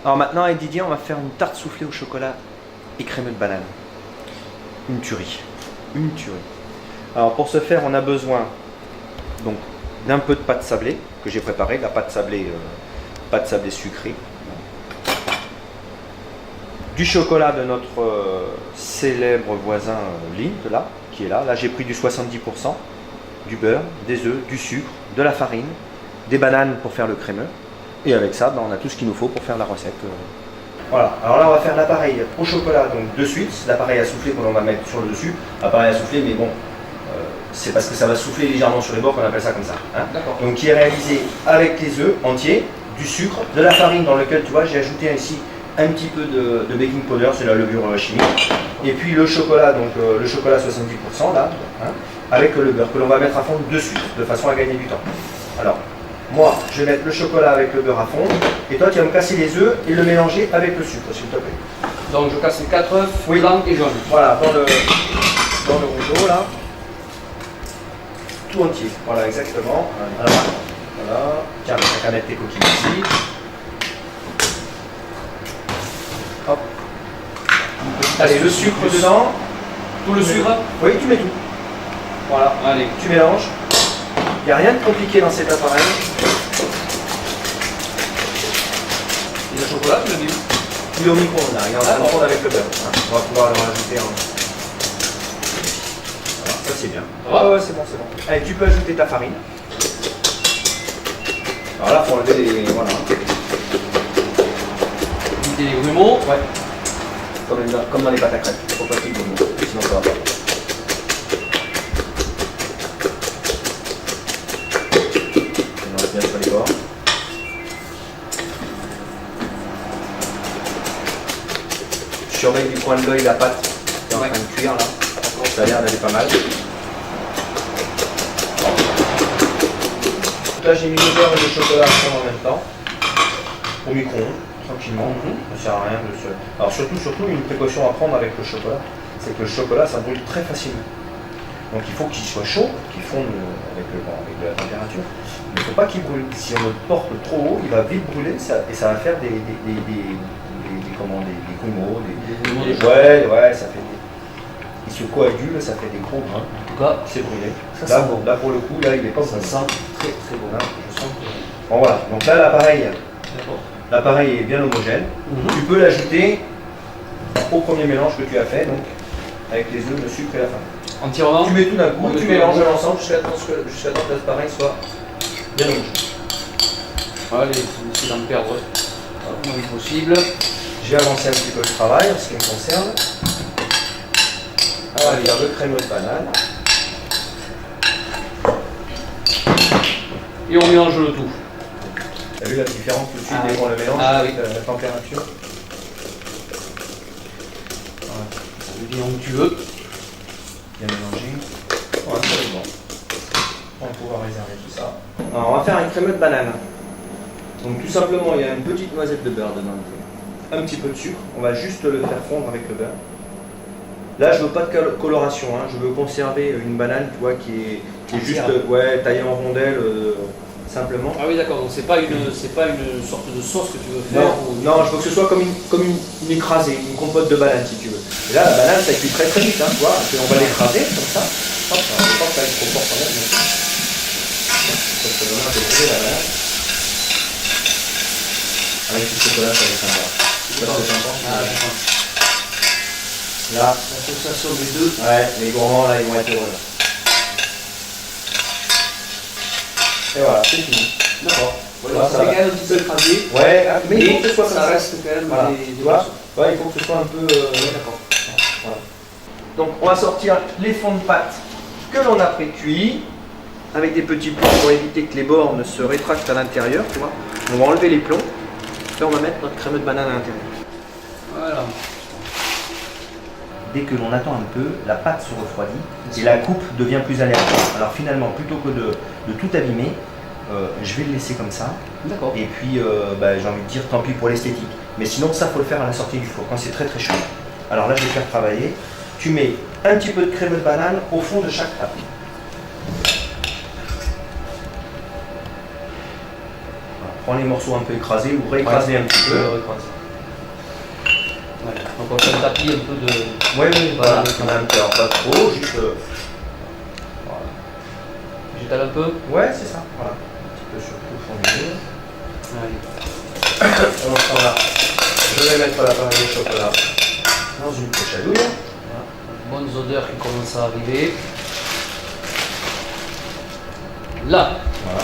Alors maintenant avec Didier, on va faire une tarte soufflée au chocolat et crémeux de banane. Une tuerie. Une tuerie. Alors pour ce faire, on a besoin donc d'un peu de pâte sablée que j'ai préparée, de la pâte sablée sucrée. Du chocolat de notre célèbre voisin Lindt, là, qui est là. Là j'ai pris du 70%, du beurre, des œufs, du sucre, de la farine, des bananes pour faire le crémeux. Et avec ça, on a tout ce qu'il nous faut pour faire la recette. Voilà, alors là on va faire l'appareil au chocolat, donc de suite, l'appareil à souffler qu'on va mettre sur le dessus. Appareil à souffler, mais bon, c'est parce que ça va souffler légèrement sur les bords qu'on appelle ça comme ça. Hein. Donc qui est réalisé avec les œufs entiers, du sucre, de la farine dans lequel tu vois j'ai ajouté ici un petit peu de baking powder, c'est la levure chimique. Et puis le chocolat, donc le chocolat 70% là, hein, avec le beurre que l'on va mettre à fond de suite, de façon à gagner du temps. Alors, moi, je vais mettre le chocolat avec le beurre à fond, et toi, tu vas me casser les œufs et le mélanger avec le sucre, s'il te plaît. Donc, je casse les 4 œufs, blancs et jaunes. Voilà, dans le rouleau, là. Tout entier. Voilà, exactement. Voilà. Tiens, t'as qu'à mettre tes coquilles ici. Hop. Allez, le sucre dedans. Tout le sucre? Oui, tu mets tout. Voilà. Allez. Tu mélanges. Il n'y a rien de compliqué dans cet appareil. Et le chocolat, tu l'as dit? Il est au micro-ondes, là. Il est en train de fondre avec le beurre. On va pouvoir le rajouter en... Voilà, ça c'est bien. Ouais, c'est bon, c'est bon. Allez, tu peux ajouter ta farine. Alors là, il faut enlever les... Voilà. Éviter les grumeaux. Ouais. Comme dans les pâtes à crêpes. Il faut pas qu'il y ait de grumeaux, sinon ça va pas. Bien sur les bords. Surveille du coin de l'œil la pâte qui est en train de cuire là. Ça a l'air d'aller pas mal. Là j'ai mis le beurre et le chocolat à fond en même temps. Au micro-ondes, tranquillement. Ça ne sert à rien de se... Alors surtout une précaution à prendre avec le chocolat, c'est que le chocolat ça brûle très facilement. Donc il faut qu'il soit chaud, qu'il fonde avec de la température. Il ne faut pas qu'il brûle. Si on le porte trop haut, il va vite brûler et ça va faire des grumeaux, ouais, ça fait il se coagule, ça fait des gros grains. En tout cas, c'est brûlé. Là pour le coup, là il est pas brûlé. Ça sent très très bon. Là, je sens que... Bon voilà, donc là l'appareil est bien homogène. Tu peux l'ajouter au premier mélange que tu as fait, donc avec les œufs, le sucre et la farine. Entièrement. Tu mets tout d'un coup, tu mélanges l'ensemble jusqu'à temps que l'appareil soit bien homogène. Allez, on essaie d'en perdre le moins possible. J'ai avancé un petit peu le travail en ce qui me concerne. On va faire le crémeux de banane. Et on mélange le tout. Tu as vu la différence tout de suite dès qu'on le mélange avec la température? Voilà. Ça devient onctueux. Bien mélangé. Voilà, c'est bon. On va pouvoir réserver tout ça. Alors, on va faire un crémeux de banane. Donc tout simplement, il y a une petite noisette de beurre dedans. Un petit peu de sucre. On va juste le faire fondre avec le beurre. Là, je veux pas de coloration. Hein. Je veux conserver une banane, tu vois, qui est juste taillée en rondelles. Simplement. Ah oui, d'accord, donc c'est pas une sorte de sauce que tu veux faire. Non, je veux que ce soit comme une écrasée, une compote de banane si tu veux. Et là, la banane, ça cuit très très vite, hein, tu vois. On va l'écraser comme ça. Hop, on ne va pas que ça aille trop fort quand même. Ça se donne un peu de la banane. Avec du chocolat, ça va être sympa. Là, l'association des deux. Ouais, les gourmands là, ils vont être heureux. Et voilà, c'est fini. D'accord. Voilà, ça va quand même un petit peu écrasé. Ouais, mais il faut que ce soit ça reste quand même voilà. des morceaux. Ouais, il faut que ce soit un peu... d'accord. Voilà. Donc on va sortir les fonds de pâte que l'on a pré-cuits avec des petits plombs pour éviter que les bords ne se rétractent à l'intérieur, tu vois. On va enlever les plombs. Là on va mettre notre crémeux de banane à l'intérieur. Voilà. Dès que l'on attend un peu, la pâte se refroidit et la coupe devient plus aléatoire. Alors finalement, plutôt que de tout abîmer, je vais le laisser comme ça. D'accord. Et puis, j'ai envie de dire, tant pis pour l'esthétique. Mais sinon, ça, faut le faire à la sortie du four, quand c'est très très chaud. Alors là, je vais faire travailler. Tu mets un petit peu de crémeux de banane au fond de chaque table. Voilà. Prends les morceaux un peu écrasés ou réécrasés un petit peu. Donc on fait un tapis un peu de. Oui, oui, Voilà. on a un peu, alors pas trop, juste. Voilà. J'étale un peu. Ouais, c'est ça, voilà. Un petit peu sur tout le fond du mur. Allez. Pendant ce temps-là, je vais mettre la panne de chocolat dans une poche à douille. Voilà. Bonnes odeurs qui commencent à arriver. Là. Voilà.